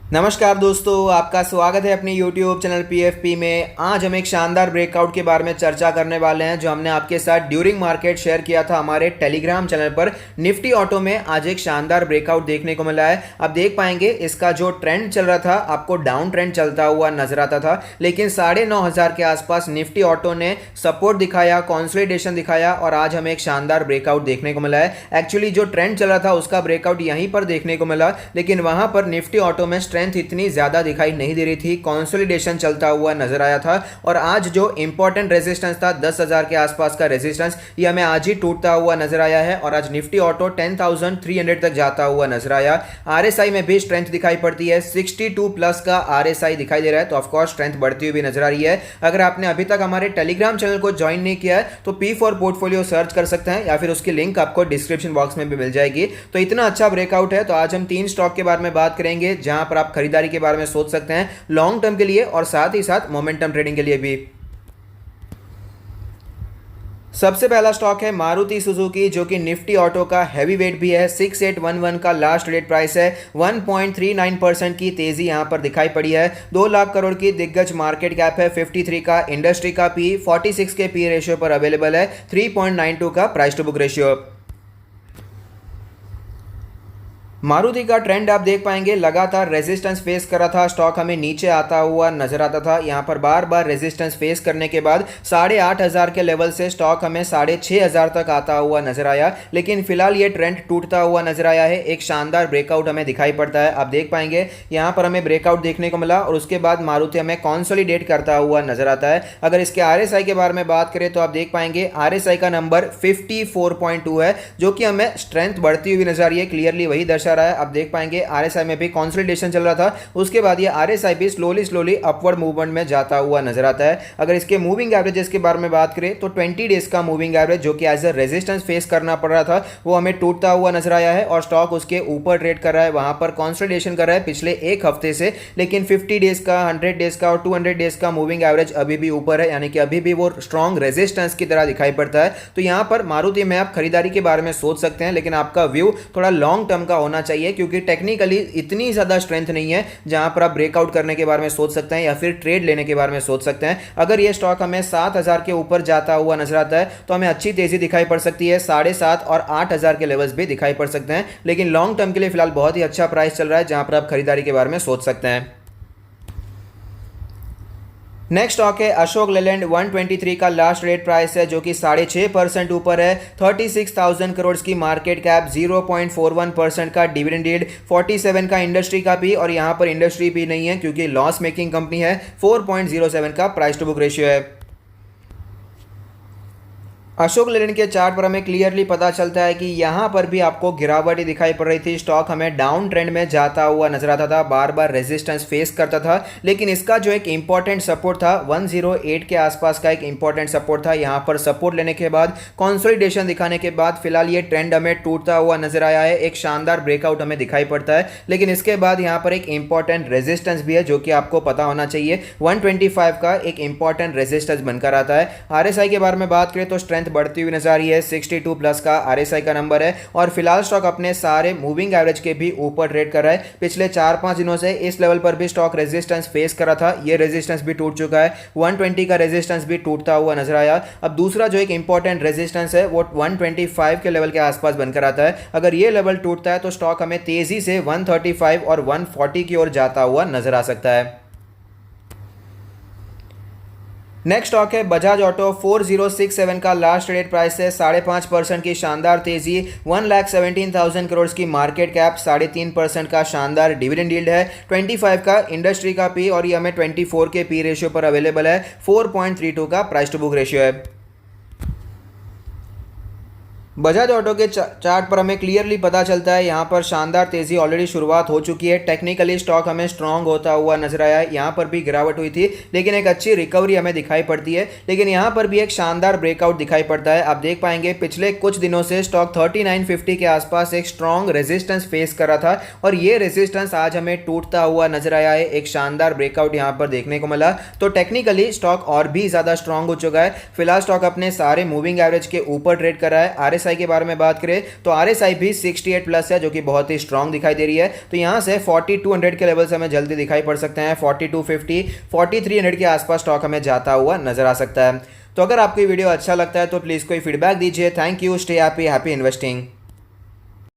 नमस्कार दोस्तों, आपका स्वागत है अपने YouTube चैनल PFP में। आज हम एक शानदार ब्रेकआउट के बारे में चर्चा करने वाले हैं जो हमने आपके साथ ड्यूरिंग मार्केट शेयर किया था हमारे टेलीग्राम चैनल पर। निफ्टी ऑटो में आज एक शानदार ब्रेकआउट देखने को मिला है। आप देख पाएंगे इसका जो ट्रेंड चल रहा था आपको डाउन ट्रेंड चलता हुआ नजर आता था, लेकिन 9,500 के आसपास निफ्टी ऑटो ने सपोर्ट दिखाया, कॉन्सोलिडेशन दिखाया और आज हमें एक शानदार ब्रेकआउट देखने को मिला है। एक्चुअली जो ट्रेंड चल रहा था उसका ब्रेकआउट यहीं पर देखने को मिला, लेकिन वहां पर निफ्टी ऑटो में स्ट्रेंथ इतनी ज्यादा दिखाई नहीं दे रही थी, कंसोलिडेशन चलता हुआ नजर आया था। और आज जो इंपॉर्टेंट रेजिस्टेंस था 10,000 के आसपास का रेजिस्टेंस, ये हमें आज ही टूटता हुआ नजर आया है और आज निफ्टी ऑटो 10,300 तक जाता हुआ नजर आया। आरएसआई में भी स्ट्रेंथ दिखाई पड़ती है, 62 प्लस का आरएसआई दिखाई दे रहा है, तो ऑफकोर्स स्ट्रेंथ बढ़ती हुई भी नजर आ रही है। अगर आपने अभी तक हमारे टेलीग्राम चैनल को ज्वाइन नहीं किया है तो P4 पोर्टफोलियो सर्च कर सकते हैं या फिर उसकी लिंक आपको डिस्क्रिप्शन बॉक्स में भी मिल जाएगी। तो इतना अच्छा ब्रेकआउट है, तो आज हम 3 स्टॉक के बारे में बात करेंगे जहां पर आप खरीदारी के बारे में सोच सकते हैं लॉन्ग टर्म के लिए और साथ ही साथ मोमेंटम ट्रेडिंग के लिए भी। सबसे पहला स्टॉक है मारुति सुजुकी, जो कि निफ्टी ऑटो का हैवी वेट भी है। 6811 का लास्ट ट्रेड प्राइस है। 1.39% की तेजी यहां पर दिखाई पड़ी है। 2 लाख करोड़ की दिग्गज मार्केट कैप है। 53 का इंडस्ट्री का पी, 46 के पी रेशियो पर अवेलेबल है। 3.92 का price to book ratio. Maruti का ट्रेंड आप देख पाएंगे, लगातार रेजिस्टेंस फेस कर रहा था, स्टॉक हमें नीचे आता हुआ नजर आता था। यहां पर बार बार रेजिस्टेंस फेस करने के बाद 8,500 के लेवल से स्टॉक हमें 6,500 तक आता हुआ नजर आया, लेकिन फिलहाल ये ट्रेंड टूटता हुआ नजर आया है। एक शानदार ब्रेकआउट हमें दिखाई पड़ता है, आप देख पाएंगे यहां पर हमें ब्रेकआउट देखने को मिला और उसके बाद मारुति हमें कॉन्सोलिडेट करता हुआ नजर आता है। अगर इसके आरएसआई के बारे में बात करें तो आप देख पाएंगे आरएसआई का नंबर 54.2 है, जो कि हमें स्ट्रेंथ बढ़ती हुई नजर आ रही है, क्लियरली वही दर्शा रहा है। आप देख पाएंगे आरएसआई में भी कंसोलिडेशन चल रहा था, उसके बाद ये आरएसआई भी स्लोली अपवर्ड मूवमेंट में जाता हुआ नजर आता है। अगर इसके मूविंग एवरेजेस के बारे में बात करें तो 20 डेज का मूविंग एवरेज, जो कि एज अ रेजिस्टेंस फेस करना पड़ रहा था, वो हमें टूटता हुआ नजर आया है और स्टॉक उसके ऊपर ट्रेड कर रहा है, वहां पर कंसोलिडेशन कर रहा है पिछले एक हफ्ते से। लेकिन 50 डेज का, 100 डेज का और 200 डेज का मूविंग एवरेज अभी भी ऊपर है, यानी कि अभी भी वो स्ट्रॉन्ग रेजिस्टेंस की तरह दिखाई पड़ता है। तो यहां पर मारुति में आप खरीदारी के बारे में सोच सकते हैं, लेकिन आपका व्यू थोड़ा लॉन्ग टर्म का होना चाहिए, क्योंकि टेक्निकली इतनी ज्यादा स्ट्रेंथ नहीं है जहां पर आप ब्रेकआउट करने के बारे में सोच सकते हैं या फिर ट्रेड लेने के बारे में सोच सकते हैं। अगर यह स्टॉक हमें 7,000 के ऊपर जाता हुआ नजर आता है तो हमें अच्छी तेजी दिखाई पड़ सकती है। 7,500 और 8,000 के लेवल्स भी दिखाई पड़ सकते हैं, लेकिन लॉन्ग टर्म के लिए फिलहाल बहुत ही अच्छा प्राइस चल रहा है जहां पर आप खरीदारी के बारे में सोच सकते हैं। नेक्स्ट स्टॉक है अशोक लेलैंड। 123 का लास्ट रेट प्राइस है, जो कि 6.5% ऊपर है। 36,000 करोड़ की मार्केट कैप, 0.41% का डिविडेंड यील्ड, 47 का इंडस्ट्री का पी, और यहां पर इंडस्ट्री पी नहीं है क्योंकि लॉस मेकिंग कंपनी है। 4.07 का प्राइस टू बुक रेशियो है। अशोक लेलैंड के चार्ट पर हमें क्लियरली पता चलता है कि यहां पर भी आपको गिरावट ही दिखाई पड़ रही थी। स्टॉक हमें डाउन ट्रेंड में जाता हुआ नजर आता था, बार बार रेजिस्टेंस फेस करता था, लेकिन इसका जो एक इंपॉर्टेंट सपोर्ट था 108 के आसपास का एक इंपॉर्टेंट सपोर्ट था। यहां पर सपोर्ट लेने के बाद, कंसोलिडेशन दिखाने के बाद फिलहाल ये ट्रेंड हमें टूटता हुआ नजर आया है। एक शानदार ब्रेकआउट हमें दिखाई पड़ता है, लेकिन इसके बाद यहां पर एक इंपॉर्टेंट रेजिस्टेंस भी है, जो कि आपको पता होना चाहिए। 125 का एक इंपॉर्टेंट रेजिस्टेंस बनकर आता है। आरएसआई के बारे में बात करें तो स्ट्रेंथ बढ़ती हुई नजर आ रही है। 62 प्लस का आरएसआई का नंबर है और फिलहाल स्टॉक अपने सारे मूविंग एवरेज के भी ऊपर ट्रेड कर रहा है। पिछले 4-5 दिनों से इस लेवल पर भी स्टॉक रेजिस्टेंस फेस कर रहा था, ये रेजिस्टेंस भी टूट चुका है। 120 का रेजिस्टेंस भी टूटता हुआ नजर आया। अब दूसरा जो एक इंपॉर्टेंट रेजिस्टेंस है वो 125 के लेवल के आसपास बनकर आता है। अगर ये लेवल टूटता है तो स्टॉक हमें तेजी से 135 और 140 की ओर जाता हुआ नजर आ सकता है। नेक्स्ट स्टॉक है बजाज ऑटो। 4067 का लास्ट ट्रेड प्राइस है। 5.5% की शानदार तेजी, 1,17,000 करोड़ की मार्केट कैप, 3.5% का शानदार डिविडेंड यील्ड है। 25 का इंडस्ट्री का पी और ये हमें 24 के पी रेशियो पर अवेलेबल है। 4.32 का प्राइस टू बुक रेशियो है। बजाज ऑटो के चार्ट पर हमें क्लियरली पता चलता है यहाँ पर शानदार तेजी ऑलरेडी शुरुआत हो चुकी है। टेक्निकली स्टॉक हमें स्ट्रांग होता हुआ नजर आया है। यहाँ पर भी गिरावट हुई थी, लेकिन एक अच्छी रिकवरी हमें दिखाई पड़ती है। लेकिन यहाँ पर भी एक शानदार ब्रेकआउट दिखाई पड़ता है। आप देख पाएंगे पिछले कुछ दिनों से स्टॉक 3950 के आसपास एक स्ट्रॉन्ग रेजिस्टेंस फेस कर रहा था और ये रेजिस्टेंस आज हमें टूटता हुआ नजर आया है। एक शानदार ब्रेकआउट यहाँ पर देखने को मिला, तो टेक्निकली स्टॉक और भी ज्यादा स्ट्रॉन्ग हो चुका है। फिलहाल स्टॉक अपने सारे मूविंग एवरेज के ऊपर ट्रेड कर रहा है। RSI के बारे में बात करें तो RSI भी 68 प्लस है, जो कि बहुत ही स्ट्रांग दिखाई दे रही है। तो यहाँ से 4200 के लेवल से हमें जल्दी दिखाई पड़ सकते हैं। 4250 4300 के आसपास स्टॉक हमें जाता हुआ नजर आ सकता है। तो अगर आपको ये वीडियो अच्छा लगता है तो प्लीज़ कोई फीडबैक दीजिए। Thank you, stay happy, happy investing.